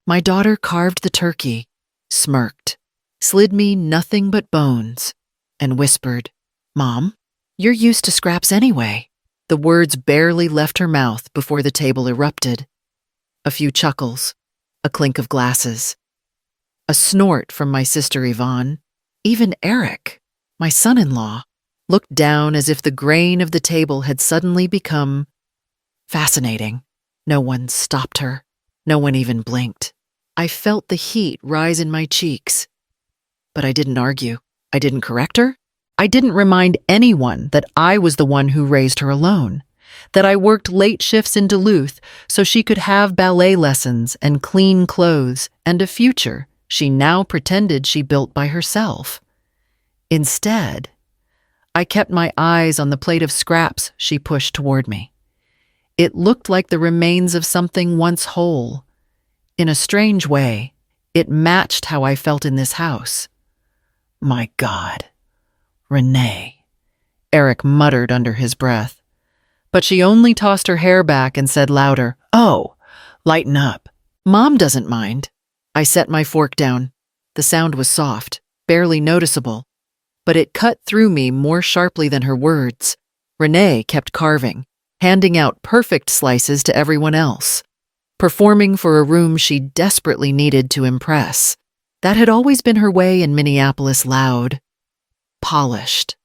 My daughter carved the turkey, smirked, slid me nothing but bones, and whispered, "Mom, you're used to scraps anyway." The words barely left her mouth before the table erupted. A few chuckles, a clink of glasses, a snort from my sister Yvonne. Even Eric, my son-in-law, looked down as if the grain of the table had suddenly become fascinating. No one stopped her. No one even blinked. I felt the heat rise in my cheeks. But I didn't argue. I didn't correct her. I didn't remind anyone that I was the one who raised her alone, that I worked late shifts in Duluth so she could have ballet lessons and clean clothes and a future she now pretended she built by herself. Instead, I kept my eyes on the plate of scraps she pushed toward me. It looked like the remains of something once whole. In a strange way, it matched how I felt in this house. My God, Renee, Eric muttered under his breath. But she only tossed her hair back and said louder, "Oh, lighten up. Mom doesn't mind." I set my fork down. The sound was soft, barely noticeable, but it cut through me more sharply than her words. Renee kept carving, handing out perfect slices to everyone else, performing for a room she desperately needed to impress. That had always been her way in Minneapolis: loud, polished,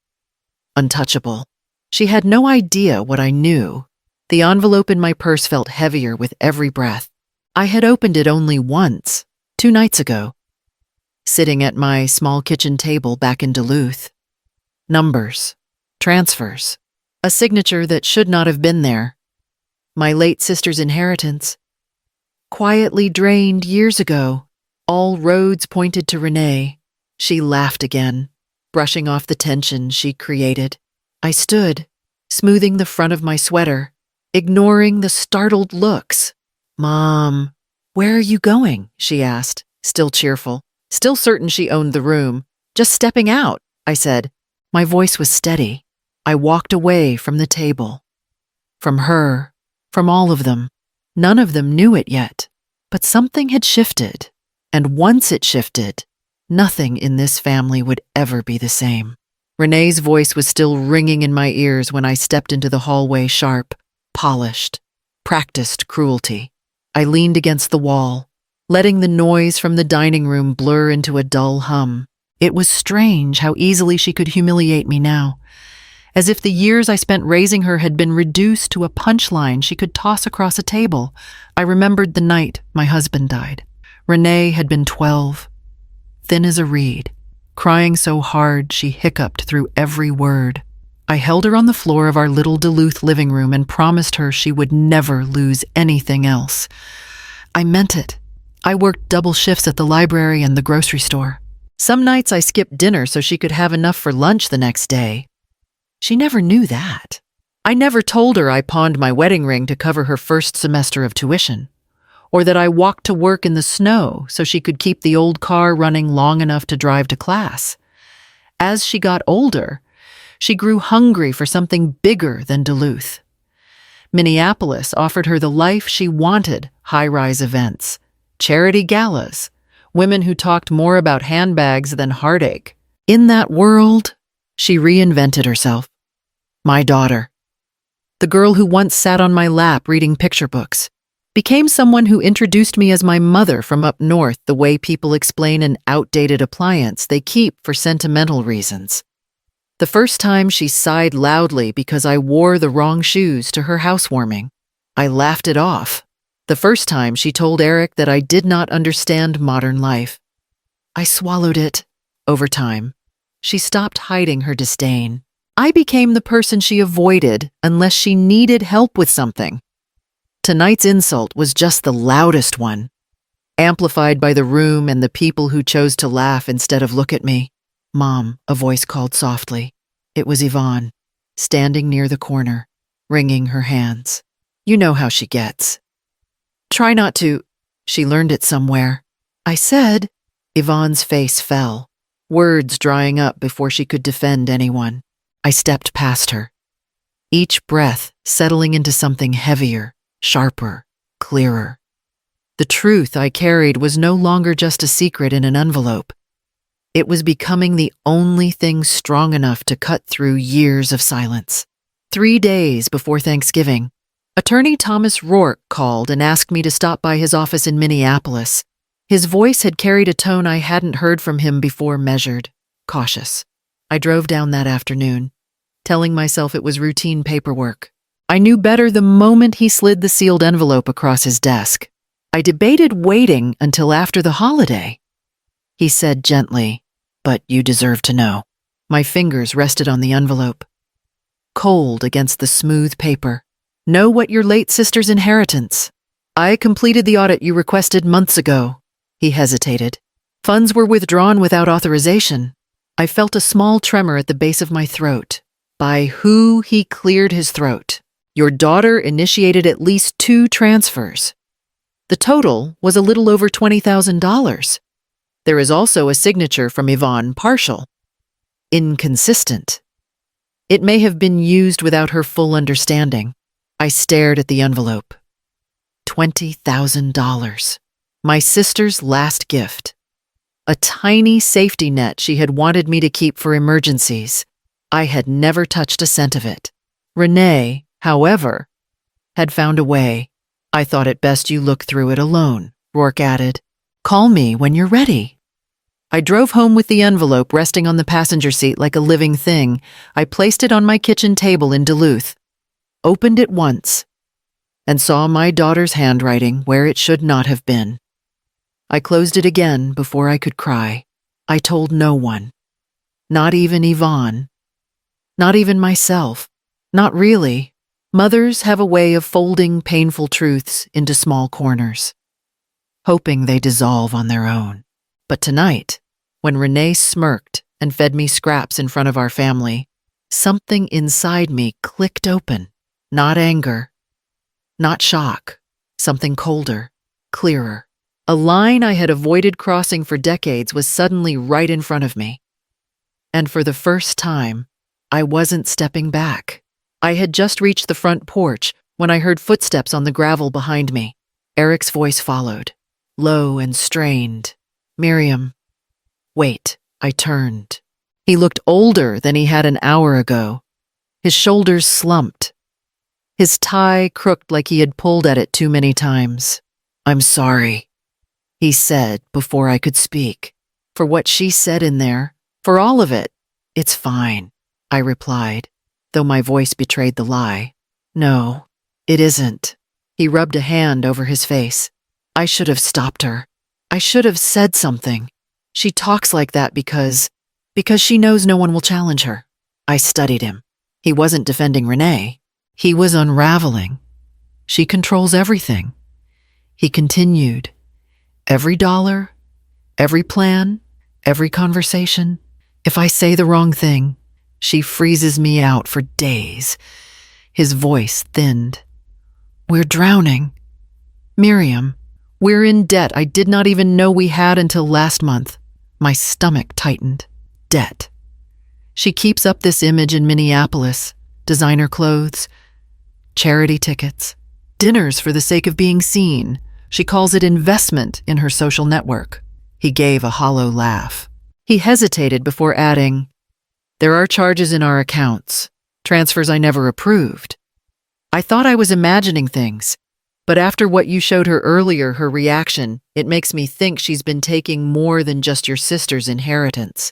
untouchable. She had no idea what I knew. The envelope in my purse felt heavier with every breath. I had opened it only once, 2 nights ago, sitting at my small kitchen table back in Duluth. Numbers, transfers, a signature that should not have been there. My late sister's inheritance, quietly drained years ago. All roads pointed to Renee. She laughed again, brushing off the tension she created. I stood, smoothing the front of my sweater, ignoring the startled looks. "Mom, where are you going?" she asked, still cheerful, still certain she owned the room. "Just stepping out," I said. My voice was steady. I walked away from the table. From her, from all of them. None of them knew it yet, but something had shifted. And once it shifted, nothing in this family would ever be the same. Renee's voice was still ringing in my ears when I stepped into the hallway, sharp, polished, practiced cruelty. I leaned against the wall, letting the noise from the dining room blur into a dull hum. It was strange how easily she could humiliate me now, as if the years I spent raising her had been reduced to a punchline she could toss across a table. I remembered the night my husband died. Renee had been 12, thin as a reed, crying so hard she hiccuped through every word. I held her on the floor of our little Duluth living room and promised her she would never lose anything else. I meant it. I worked double shifts at the library and the grocery store. Some nights I skipped dinner so she could have enough for lunch the next day. She never knew that. I never told her I pawned my wedding ring to cover her first semester of tuition, or that I walked to work in the snow so she could keep the old car running long enough to drive to class. As she got older, she grew hungry for something bigger than Duluth. Minneapolis offered her the life she wanted: high-rise events, charity galas, women who talked more about handbags than heartache. In that world, she reinvented herself. My daughter, the girl who once sat on my lap reading picture books, became someone who introduced me as my mother from up north, the way people explain an outdated appliance they keep for sentimental reasons. The first time she sighed loudly because I wore the wrong shoes to her housewarming, I laughed it off. The first time she told Eric that I did not understand modern life, I swallowed it. Over time, she stopped hiding her disdain. I became the person she avoided unless she needed help with something. Tonight's insult was just the loudest one, amplified by the room and the people who chose to laugh instead of look at me. "Mom," a voice called softly. It was Yvonne, standing near the corner, wringing her hands. "You know how she gets. Try not to. She learned it somewhere." I said. Yvonne's face fell, words drying up before she could defend anyone. I stepped past her, each breath settling into something heavier, sharper, clearer. The The truth I carried was no longer just a secret in an envelope. It was becoming the only thing strong enough to cut through years of silence. 3 days before Thanksgiving, Attorney Thomas Rourke called and asked me to stop by his office in Minneapolis. His voice had carried a tone I hadn't heard from him before, measured, cautious. I drove down that afternoon, telling myself it was routine paperwork. I knew better the moment he slid the sealed envelope across his desk. I debated waiting until after the holiday. He said gently, "But you deserve to know." My fingers rested on the envelope, cold against the smooth paper. "Know what your late sister's inheritance. I completed the audit you requested months ago." He hesitated. "Funds were withdrawn without authorization." I felt a small tremor at the base of my throat. By who he cleared his throat. "Your daughter initiated at least 2 transfers. The total was a little over $20,000. There is also a signature from Yvonne, partial. Inconsistent. It may have been used without her full understanding." I stared at the envelope. $20,000. My sister's last gift. A tiny safety net she had wanted me to keep for emergencies. I had never touched a cent of it. Renee, however, had found a way. "I thought it best you look through it alone," Rourke added. "Call me when you're ready." I drove home with the envelope resting on the passenger seat like a living thing. I placed it on my kitchen table in Duluth, opened it once, and saw my daughter's handwriting where it should not have been. I closed it again before I could cry. I told no one. Not even Yvonne. Not even myself. Not really. Mothers have a way of folding painful truths into small corners, hoping they dissolve on their own. But tonight, when Renee smirked and fed me scraps in front of our family, something inside me clicked open. Not anger, not shock, something colder, clearer. A line I had avoided crossing for decades was suddenly right in front of me. And for the first time, I wasn't stepping back. I had just reached the front porch when I heard footsteps on the gravel behind me. Eric's voice followed, low and strained. "Miriam." "Wait." I turned. He looked older than he had an hour ago. His shoulders slumped. His tie crooked like he had pulled at it too many times. "I'm sorry," he said before I could speak. "For what she said in there, for all of it." "It's fine," I replied, though my voice betrayed the lie. "No, it isn't." He rubbed a hand over his face. "I should have stopped her. I should have said something. She talks like that because she knows no one will challenge her." I studied him. He wasn't defending Renee. He was unraveling. "She controls everything." He continued. "Every dollar, every plan, every conversation. If I say the wrong thing, she freezes me out for days." His voice thinned. "We're drowning. Miriam, we're in debt I did not even know we had until last month." My stomach tightened. Debt. She keeps up this image in Minneapolis. Designer clothes, charity tickets, dinners for the sake of being seen. She calls it investment in her social network. He gave a hollow laugh. He hesitated before adding, "There are charges in our accounts, transfers I never approved." I thought I was imagining things, but after what you showed her earlier, her reaction, it makes me think she's been taking more than just your sister's inheritance.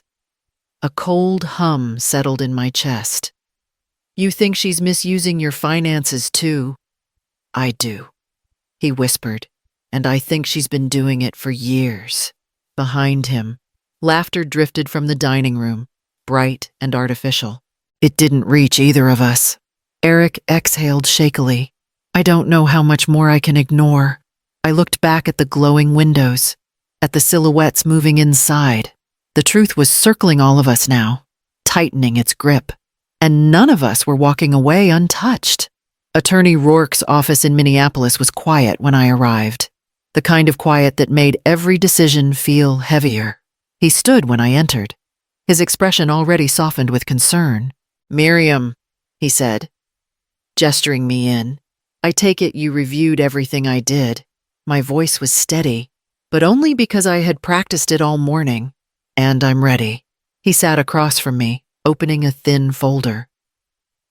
A cold hum settled in my chest. "You think she's misusing your finances too?" "I do," he whispered, "and I think she's been doing it for years." Behind him, laughter drifted from the dining room, bright and artificial. "It didn't reach either of us." Eric exhaled shakily. "I don't know how much more I can ignore." I looked back at the glowing windows, at the silhouettes moving inside. The truth was circling all of us now, tightening its grip, and none of us were walking away untouched. Attorney Rourke's office in Minneapolis was quiet when I arrived, the kind of quiet that made every decision feel heavier. He stood when I entered, his expression already softened with concern. "Miriam," he said, gesturing me in, "I take it you reviewed everything I did." My voice was steady, but only because I had practiced it all morning. And I'm ready. He sat across from me, opening a thin folder.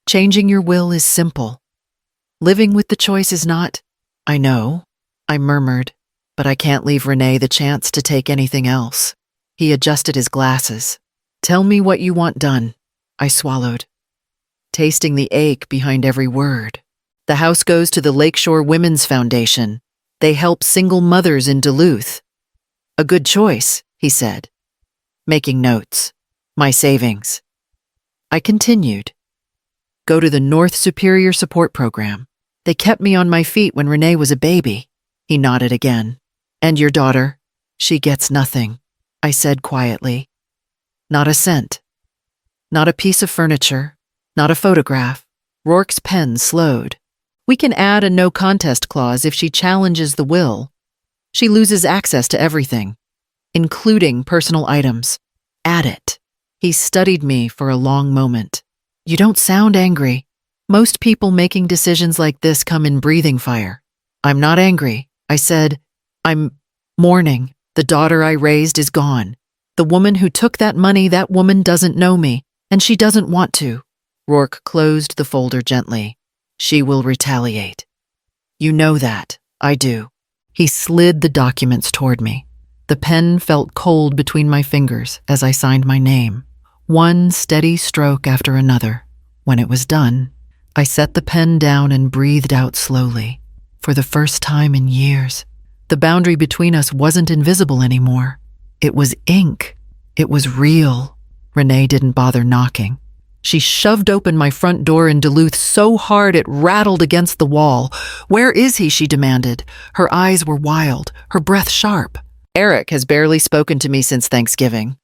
Changing your will is simple. Living with the choice is not. I know, I murmured, but I can't leave Renee the chance to take anything else. He adjusted his glasses. Tell me what you want done. I swallowed, tasting the ache behind every word. The house goes to the Lakeshore Women's Foundation. They help single mothers in Duluth. A good choice, he said, making notes. My savings. I continued. Go to the North Superior Support Program. They kept me on my feet when Renee was a baby. He nodded again. And your daughter? She gets nothing, I said quietly. Not a cent. Not a piece of furniture. Not a photograph. Rourke's pen slowed. We can add a no contest clause if she challenges the will. She loses access to everything, including personal items. Add it. He studied me for a long moment. You don't sound angry. Most people making decisions like this come in breathing fire. I'm not angry, I said. I'm mourning. The daughter I raised is gone. The woman who took that money, that woman doesn't know me, and she doesn't want to. Rourke closed the folder gently. She will retaliate. You know that. I do. He slid the documents toward me. The pen felt cold between my fingers as I signed my name. One steady stroke after another. When it was done, I set the pen down and breathed out slowly. For the first time in years, the boundary between us wasn't invisible anymore. It was ink. It was real. Renee didn't bother knocking. She shoved open my front door in Duluth so hard it rattled against the wall. Where is he? She demanded. Her eyes were wild, her breath sharp. Eric has barely spoken to me since Thanksgiving.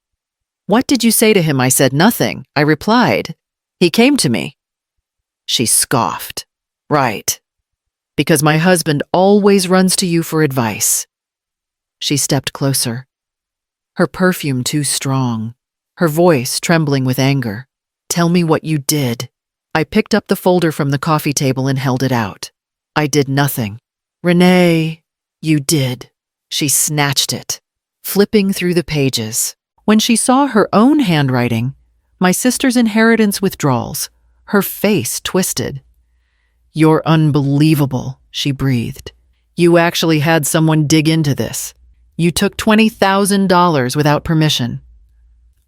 What did you say to him? I said nothing. I replied. He came to me. She scoffed. Right. Because my husband always runs to you for advice. She stepped closer. Her perfume too strong. Her voice trembling with anger. Tell me what you did. I picked up the folder from the coffee table and held it out. I did nothing. Renee, you did. She snatched it, flipping through the pages. When she saw her own handwriting, my sister's inheritance withdrawals, her face twisted. You're unbelievable, she breathed. You actually had someone dig into this. You took $20,000 without permission.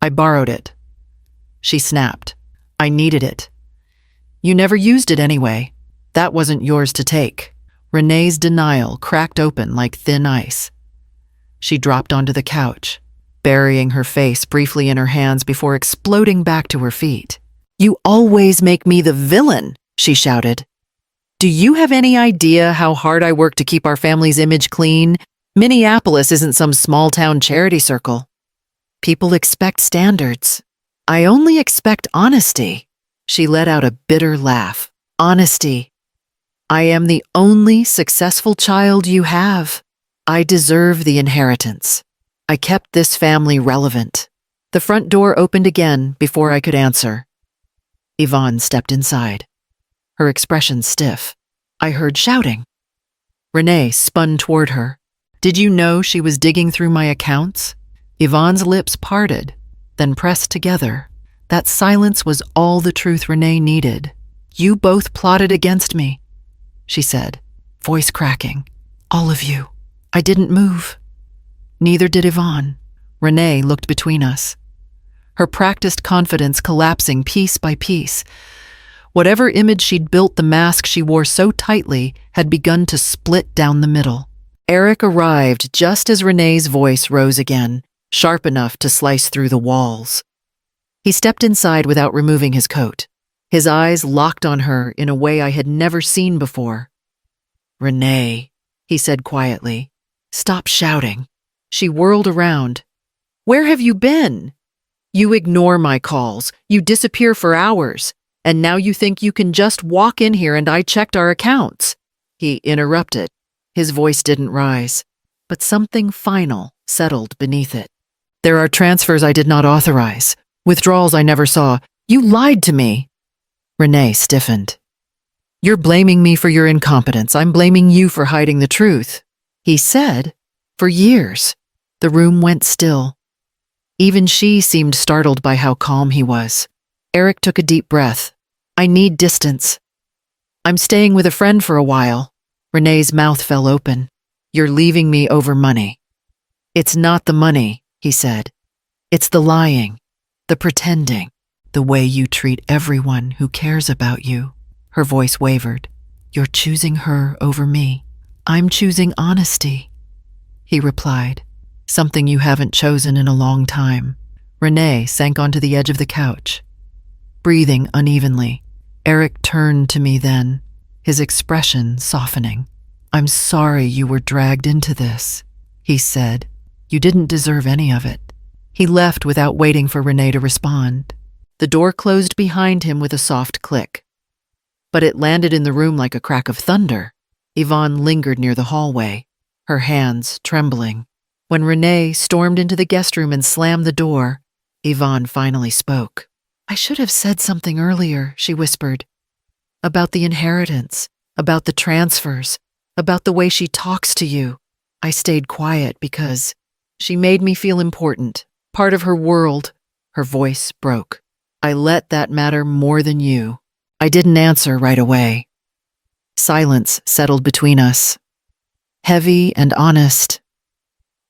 I borrowed it. She snapped. I needed it. You never used it anyway. That wasn't yours to take. Renee's denial cracked open like thin ice. She dropped onto the couch, burying her face briefly in her hands before exploding back to her feet. You always make me the villain, she shouted. Do you have any idea how hard I work to keep our family's image clean? Minneapolis isn't some small-town charity circle. People expect standards. I only expect honesty. She let out a bitter laugh. Honesty. I am the only successful child you have. I deserve the inheritance. I kept this family relevant. The front door opened again before I could answer. Yvonne stepped inside, her expression stiff. I heard shouting. Renee spun toward her. Did you know she was digging through my accounts? Yvonne's lips parted, then pressed together. That silence was all the truth Renee needed. You both plotted against me, she said, voice cracking. All of you. I didn't move. Neither did Yvonne. Renee looked between us, her practiced confidence collapsing piece by piece. Whatever image she'd built, the mask she wore so tightly had begun to split down the middle. Eric arrived just as Renee's voice rose again, sharp enough to slice through the walls. He stepped inside without removing his coat. His eyes locked on her in a way I had never seen before. Renee, he said quietly, stop shouting. She whirled around. Where have you been? You ignore my calls. You disappear for hours. And now you think you can just walk in here and I checked our accounts. He interrupted. His voice didn't rise, but something final settled beneath it. There are transfers I did not authorize, withdrawals I never saw. You lied to me. Renee stiffened. You're blaming me for your incompetence. I'm blaming you for hiding the truth. He said, for years. The room went still. Even she seemed startled by how calm he was. Eric took a deep breath. I need distance. I'm staying with a friend for a while. Renee's mouth fell open. You're leaving me over money. It's not the money, he said. It's the lying, the pretending, the way you treat everyone who cares about you. Her voice wavered. You're choosing her over me. I'm choosing honesty, he replied. Something you haven't chosen in a long time. Renee sank onto the edge of the couch, breathing unevenly. Eric turned to me then, his expression softening. I'm sorry you were dragged into this, he said. You didn't deserve any of it. He left without waiting for Renee to respond. The door closed behind him with a soft click. But it landed in the room like a crack of thunder. Yvonne lingered near the hallway, her hands trembling. When Renee stormed into the guest room and slammed the door, Yvonne finally spoke. I should have said something earlier, she whispered. About the inheritance, about the transfers, about the way she talks to you. I stayed quiet because she made me feel important, part of her world. Her voice broke. I let that matter more than you. I didn't answer right away. Silence settled between us, heavy and honest.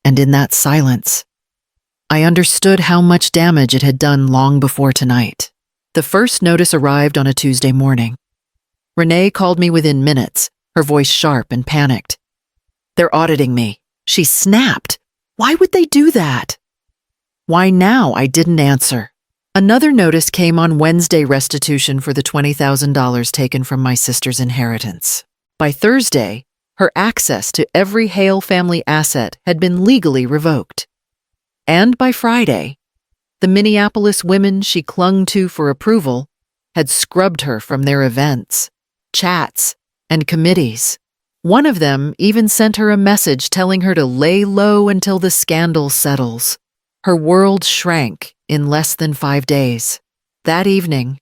And in that silence, I understood how much damage it had done long before tonight. The first notice arrived on a Tuesday morning. Renee called me within minutes, her voice sharp and panicked. They're auditing me. She snapped. Why would they do that? Why now? I didn't answer. Another notice came on Wednesday: restitution for the $20,000 taken from my sister's inheritance. By Thursday, her access to every Hale family asset had been legally revoked. And by Friday, the Minneapolis women she clung to for approval had scrubbed her from their events, chats, and committees. One of them even sent her a message telling her to lay low until the scandal settles. Her world shrank in less than 5 days. That evening,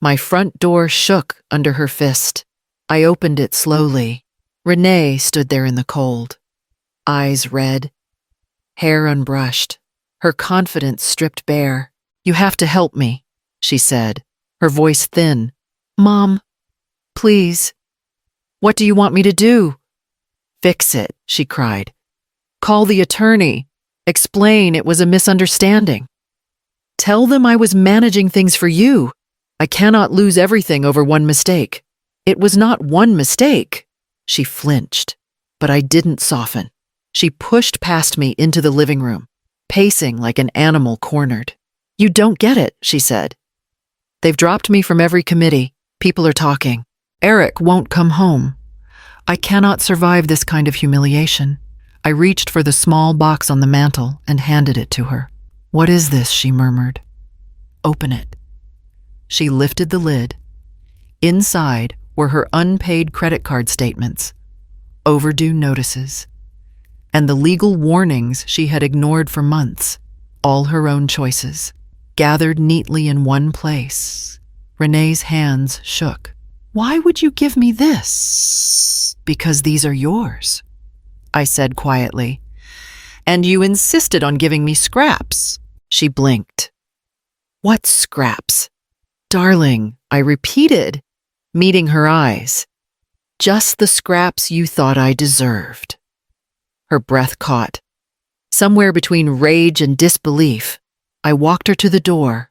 my front door shook under her fist. I opened it slowly. Renee stood there in the cold, eyes red, hair unbrushed, her confidence stripped bare. You have to help me, she said, her voice thin. Mom, please. What do you want me to do? Fix it, she cried. Call the attorney. Explain it was a misunderstanding. Tell them I was managing things for you. I cannot lose everything over one mistake. It was not one mistake. She flinched, but I didn't soften. She pushed past me into the living room, pacing like an animal cornered. You don't get it, she said. They've dropped me from every committee. People are talking. Eric won't come home. I cannot survive this kind of humiliation. I reached for the small box on the mantel and handed it to her. What is this? She murmured. Open it. She lifted the lid. Inside were her unpaid credit card statements, overdue notices, and the legal warnings she had ignored for months, all her own choices, gathered neatly in one place. Renee's hands shook. Why would you give me this? Because these are yours, I said quietly. And you insisted on giving me scraps. She blinked. What scraps? Darling, I repeated, meeting her eyes. Just the scraps you thought I deserved. Her breath caught. Somewhere between rage and disbelief, I walked her to the door,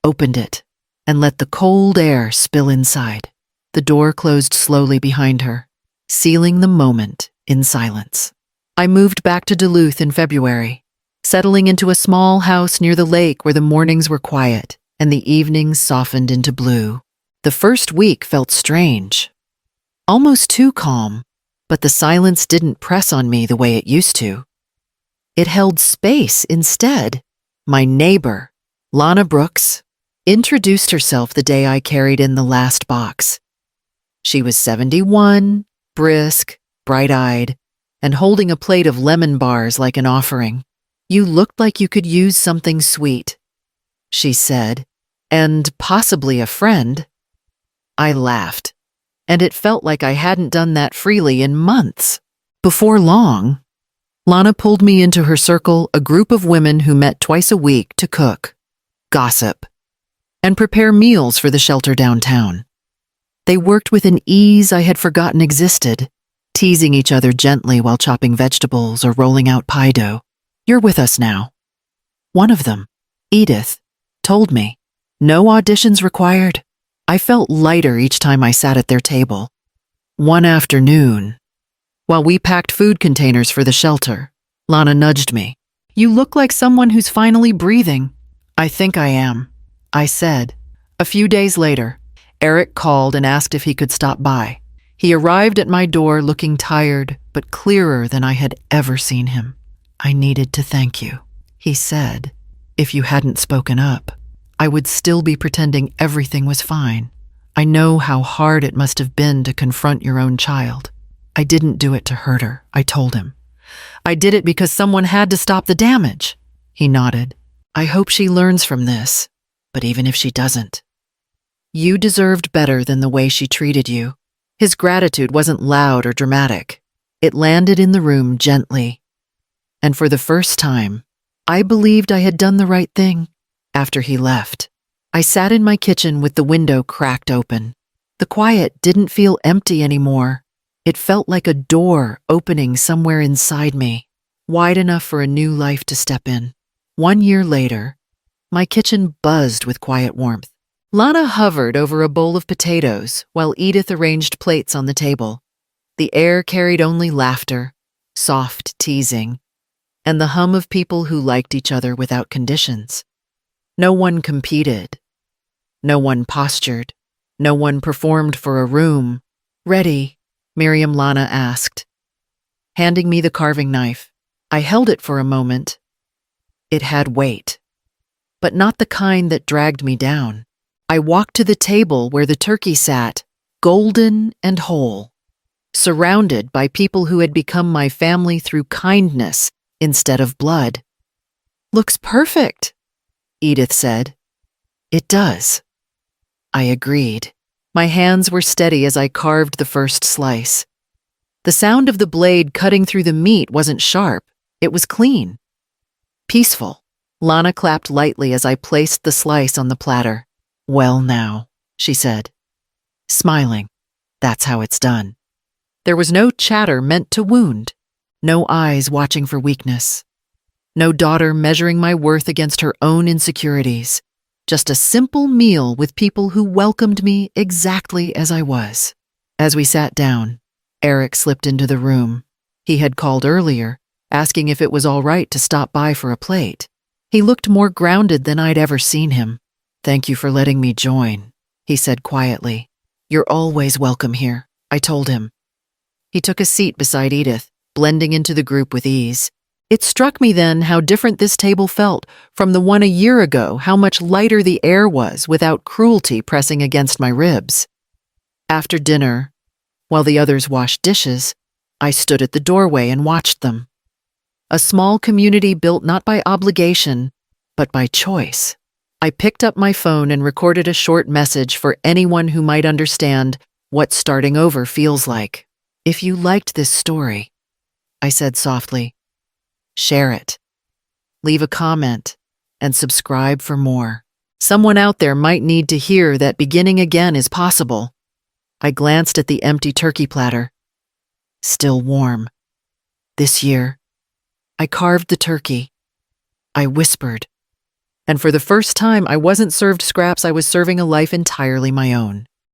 opened it, and let the cold air spill inside. The door closed slowly behind her, sealing the moment in silence. I moved back to Duluth in February, settling into a small house near the lake where the mornings were quiet and the evenings softened into blue. The first week felt strange, almost too calm, but the silence didn't press on me the way it used to. It held space instead. My neighbor, Lana Brooks, introduced herself the day I carried in the last box. She was 71, brisk, bright-eyed, and holding a plate of lemon bars like an offering. You looked like you could use something sweet, she said, and possibly a friend. I laughed, and it felt like I hadn't done that freely in months. Before long, Lana pulled me into her circle, a group of women who met twice a week to cook, gossip, and prepare meals for the shelter downtown. They worked with an ease I had forgotten existed, teasing each other gently while chopping vegetables or rolling out pie dough. "You're with us now." One of them, Edith, told me. No auditions required. I felt lighter each time I sat at their table. One afternoon, while we packed food containers for the shelter, Lana nudged me. "You look like someone who's finally breathing." "I think I am," I said. A few days later, Eric called and asked if he could stop by. He arrived at my door looking tired, but clearer than I had ever seen him. "I needed to thank you," he said. "If you hadn't spoken up, I would still be pretending everything was fine. I know how hard it must have been to confront your own child. I didn't do it to hurt her," I told him. "I did it because someone had to stop the damage." He nodded. "I hope she learns from this, but even if she doesn't, you deserved better than the way she treated you." His gratitude wasn't loud or dramatic. It landed in the room gently. And for the first time, I believed I had done the right thing. After he left, I sat in my kitchen with the window cracked open. The quiet didn't feel empty anymore. It felt like a door opening somewhere inside me, wide enough for a new life to step in. 1 year later, my kitchen buzzed with quiet warmth. Lana hovered over a bowl of potatoes while Edith arranged plates on the table. The air carried only laughter, soft teasing, and the hum of people who liked each other without conditions. No one competed. No one postured. No one performed for a room. "Ready?" Miriam Lana asked, handing me the carving knife. I held it for a moment. It had weight, but not the kind that dragged me down. I walked to the table where the turkey sat, golden and whole, surrounded by people who had become my family through kindness instead of blood. "Looks perfect," Edith said. "It does." I agreed. My hands were steady as I carved the first slice. The sound of the blade cutting through the meat wasn't sharp. It was clean. Peaceful. Lana clapped lightly as I placed the slice on the platter. "Well now," she said, smiling. "That's how it's done." There was no chatter meant to wound, no eyes watching for weakness, no daughter measuring my worth against her own insecurities. Just a simple meal with people who welcomed me exactly as I was. As we sat down, Eric slipped into the room. He had called earlier, asking if it was all right to stop by for a plate. He looked more grounded than I'd ever seen him. "Thank you for letting me join," he said quietly. "You're always welcome here," I told him. He took a seat beside Edith, blending into the group with ease. It struck me then how different this table felt from the one a year ago, how much lighter the air was without cruelty pressing against my ribs. After dinner, while the others washed dishes, I stood at the doorway and watched them. A small community built not by obligation, but by choice. I picked up my phone and recorded a short message for anyone who might understand what starting over feels like. "If you liked this story," I said softly, "share it. Leave a comment and subscribe for more. Someone out there might need to hear that beginning again is possible." I glanced at the empty turkey platter. Still warm. This year, I carved the turkey. I whispered. And for the first time, I wasn't served scraps, I was serving a life entirely my own.